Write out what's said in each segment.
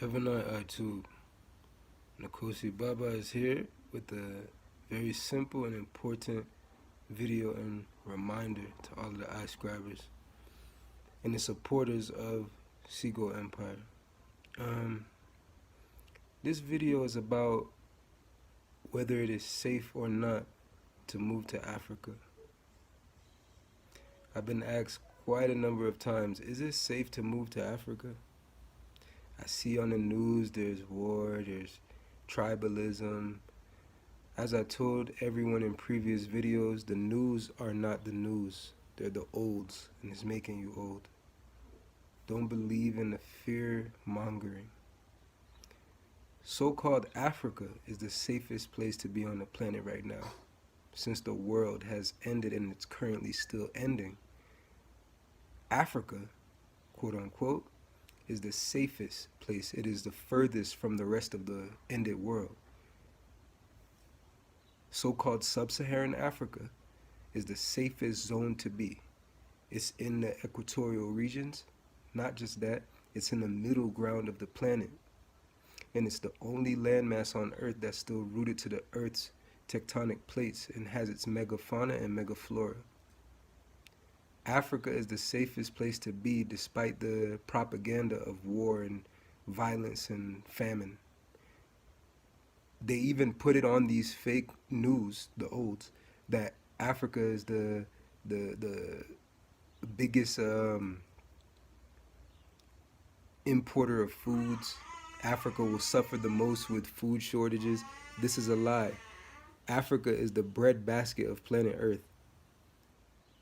Heaven I too. Nkosi Baba is here with a very simple and important video and reminder to all of the iScribers and the supporters of Seagull Empire. Um, this video is about whether it is safe or not to move to Africa. I've been asked quite a number of times, is it safe to move to Africa? I see on the news there's war, there's tribalism. As I told everyone in previous videos, the news are not the news. They're the olds, and it's making you old. Don't believe in the fear mongering. So-called Africa is the safest place to be on the planet right now, since the world has ended and it's currently still ending. Africa, quote unquote, is the safest place. It is the furthest from the rest of the ended world. So-called sub-Saharan Africa is the safest zone to be. It's in the equatorial regions. Not just that, it's in the middle ground of the planet. And it's the only landmass on Earth that's still rooted to the Earth's tectonic plates and has its megafauna and megaflora. Africa is the safest place to be despite the propaganda of war and violence and famine. They even put it on these fake news, the olds, that Africa is the biggest importer of foods. Africa will suffer the most with food shortages. This is a lie. Africa is the breadbasket of planet Earth.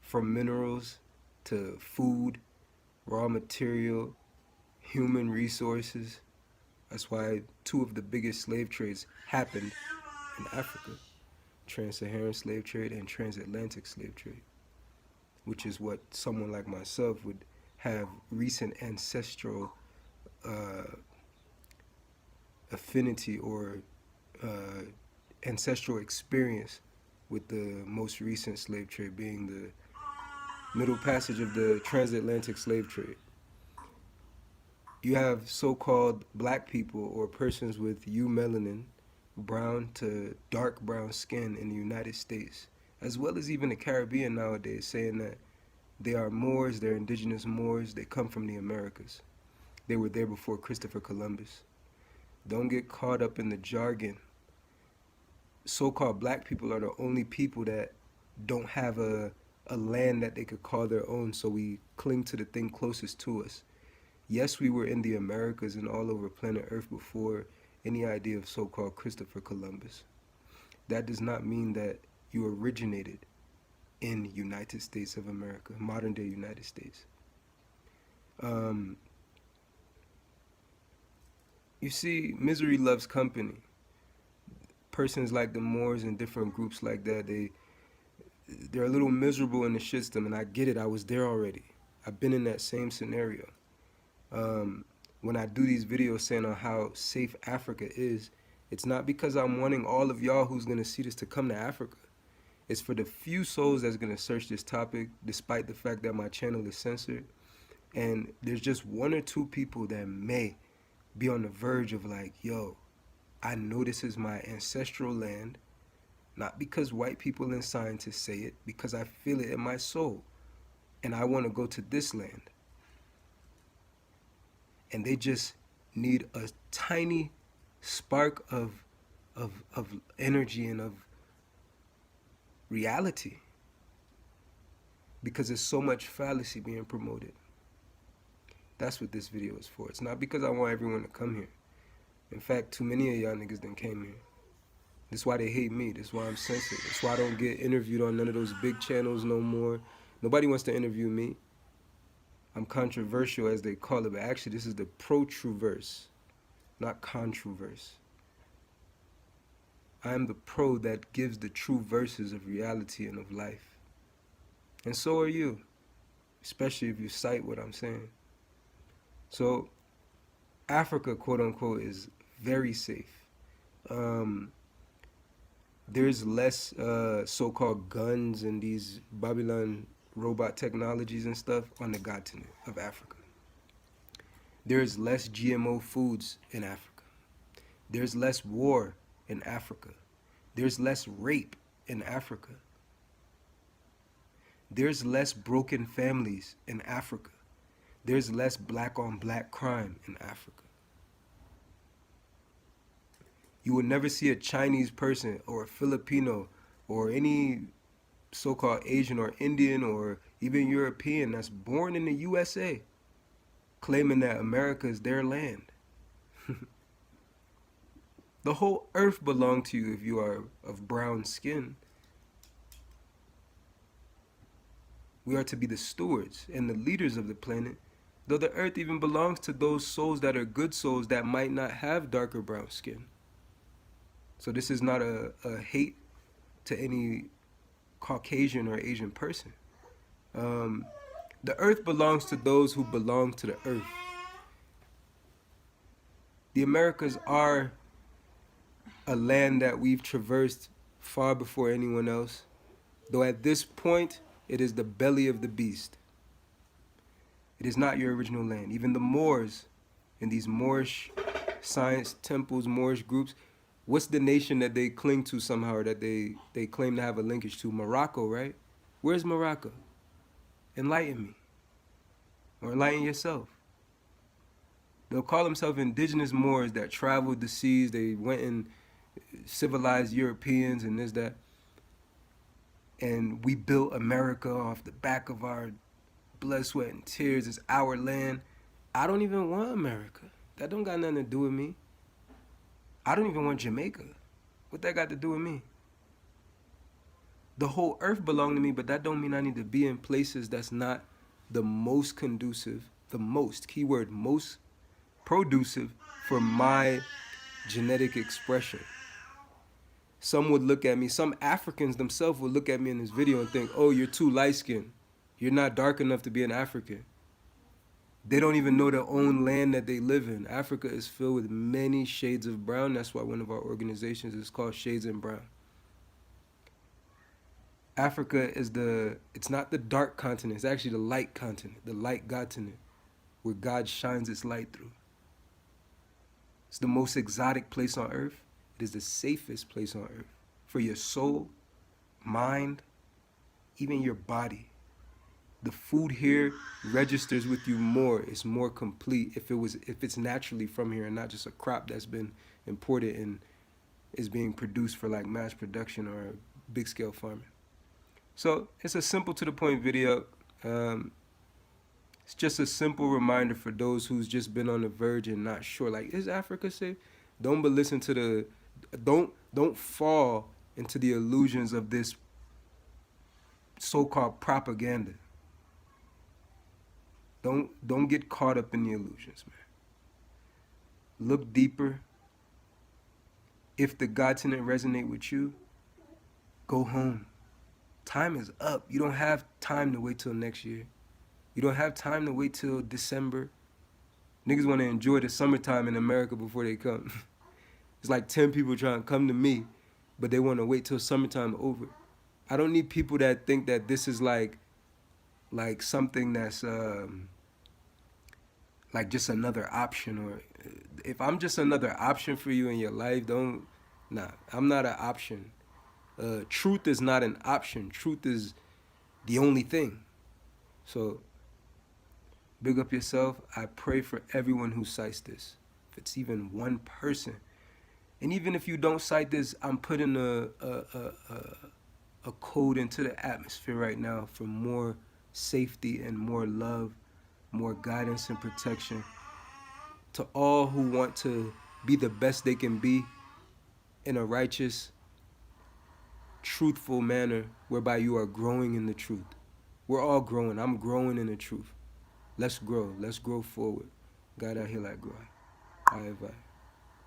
From minerals to food, raw material, human resources. That's why two of the biggest slave trades happened in Africa. Trans-Saharan slave trade and transatlantic slave trade, which is what someone like myself would have recent ancestral affinity or ancestral experience with the most recent slave trade being the Middle Passage of the transatlantic slave trade. You have so-called black people or persons with eumelanin, brown to dark brown skin in the United States, as well as even the Caribbean nowadays, saying that they are Moors, they're indigenous Moors, they come from the Americas. They were there before Christopher Columbus. Don't get caught up in the jargon. So-called black people are the only people that don't have a land that they could call their own, so we cling to the thing closest to us. Yes, we were in the Americas and all over planet Earth before any idea of so-called Christopher Columbus. That does not mean that you originated in United States of America, modern day United States. You see, misery loves company. Persons like the Moors and different groups like that, they're a little miserable in the system, and I get it. I was there already. I've been in that same scenario. When I do these videos saying on how safe Africa is, it's not because I'm wanting all of y'all who's going to see this to come to Africa. It's for the few souls that's going to search this topic, despite the fact that my channel is censored. And there's just one or two people that may be on the verge of like, yo, I know this is my ancestral land, not because white people and scientists say it, because I feel it in my soul, and I want to go to this land. And they just need a tiny spark of energy and of reality, because there's so much fallacy being promoted. That's what this video is for. It's not because I want everyone to come here. In fact, too many of y'all niggas done came here. That's why they hate me. That's why I'm censored. That's why I don't get interviewed on none of those big channels no more. Nobody wants to interview me. I'm controversial, as they call it, but actually this is the pro-truverse, not controverse. I am the pro that gives the true verses of reality and of life. And so are you, especially if you cite what I'm saying. So, Africa, quote unquote, is very safe. There's less so-called guns and these Babylon robot technologies and stuff on the continent of Africa. There's less GMO foods in Africa. There's less war in Africa. There's less rape in Africa. There's less broken families in Africa. There's less black on black crime in Africa. You will never see a Chinese person or a Filipino or any so-called Asian or Indian or even European that's born in the USA claiming that America is their land. The whole earth belongs to you if you are of brown skin. We are to be the stewards and the leaders of the planet, though the earth even belongs to those souls that are good souls that might not have darker brown skin. So this is not a hate to any Caucasian or Asian person. The earth belongs to those who belong to the earth. The Americas are a land that we've traversed far before anyone else, though at this point, it is the belly of the beast. It is not your original land. Even the Moors and these Moorish science temples, Moorish groups, what's the nation that they cling to somehow, or that they claim to have a linkage to? Morocco, right? Where's Morocco? Enlighten me. Or enlighten yourself. They'll call themselves indigenous Moors that traveled the seas. They went and civilized Europeans and this, that. And we built America off the back of our blood, sweat, and tears. It's our land. I don't even want America. That don't got nothing to do with me. I don't even want Jamaica. What that got to do with me? The whole earth belonged to me, but that don't mean I need to be in places that's not the most conducive, the most, keyword most, producive for my genetic expression. Some would look at me, some Africans themselves would look at me in this video and think, oh, you're too light-skinned. You're not dark enough to be an African. They don't even know their own land that they live in. Africa is filled with many shades of brown. That's why one of our organizations is called Shades in Brown. Africa is it's not the dark continent, it's actually the light continent, the light continent, where God shines its light through. It's the most exotic place on earth. It is the safest place on earth for your soul, mind, even your body. The food here registers with you more. It's more complete if it's naturally from here and not just a crop that's been imported and is being produced for like mass production or big scale farming. So it's a simple to the point video. It's just a simple reminder for those who's just been on the verge and not sure, like, is Africa safe? Don't fall into the illusions of this so-called propaganda. Don't get caught up in the illusions, man. Look deeper. If the continent resonate with you, go home. Time is up. You don't have time to wait till next year. You don't have time to wait till December. Niggas want to enjoy the summertime in America before they come. It's like 10 people trying to come to me, but they want to wait till summertime over. I don't need people that think that this is like something that's like just another option. Or if I'm just another option for you in your life, I'm not an option. Truth is not an option. Truth is the only thing. So big up yourself. I pray for everyone who cites this. If it's even one person, and even if you don't cite this, I'm putting a code into the atmosphere right now for more safety and more love, more guidance and protection to all who want to be the best they can be in a righteous, truthful manner whereby you are growing in the truth. We're all growing. I'm growing in the truth. Let's grow. Let's grow forward. God out here like grow. I advise.